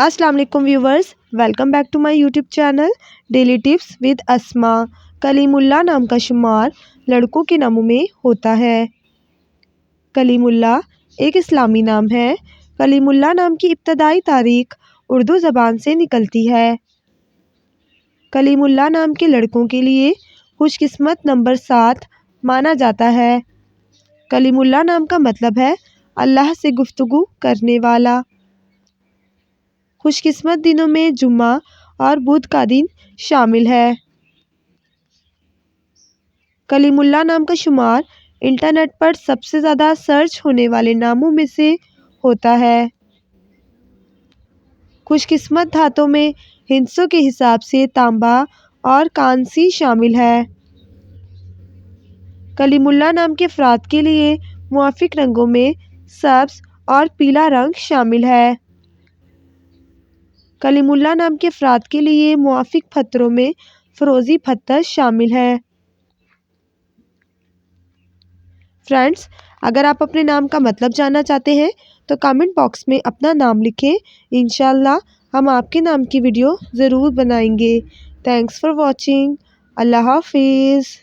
अस्सलाम वालेकुम viewers, welcome back to my YouTube channel daily tips with Asma. Kalimullah नाम का शुमार लड़कों के नामों में होता है। कलीमुल्लाह एक इस्लामी नाम है। कलीमुल्लाह नाम की इब्तदाई तारीख उर्दू ज़बान से निकलती है। कलीमुल्लाह नाम के लड़कों के लिए खुशकिस्मत नंबर 7 माना जाता है। कलीमुल्लाह नाम का मतलब है अल्लाह से गुफ्तगू करने वाला। खुशकिस्मत दिनों में जुम्मा और बुध का दिन शामिल है। कलीमुल्लाह नाम का शुमार इंटरनेट पर सबसे ज़्यादा सर्च होने वाले नामों में से होता है। खुशकिस्मत धातों में हिंसों के हिसाब से तांबा और कांसी शामिल है। कलीमुल्लाह नाम के अफराद के लिए मुआफिक रंगों में सब्ज और पीला रंग शामिल है। कलीमुल्लाह नाम के अफराद के लिए मुआफिक पत्थरों में फ़िरोज़ी पत्थर शामिल है। फ्रेंड्स, अगर आप अपने नाम का मतलब जानना चाहते हैं तो कमेंट बॉक्स में अपना नाम लिखें। इंशाल्लाह हम आपके नाम की वीडियो ज़रूर बनाएंगे। Thanks for watching. अल्लाह हाफिज़।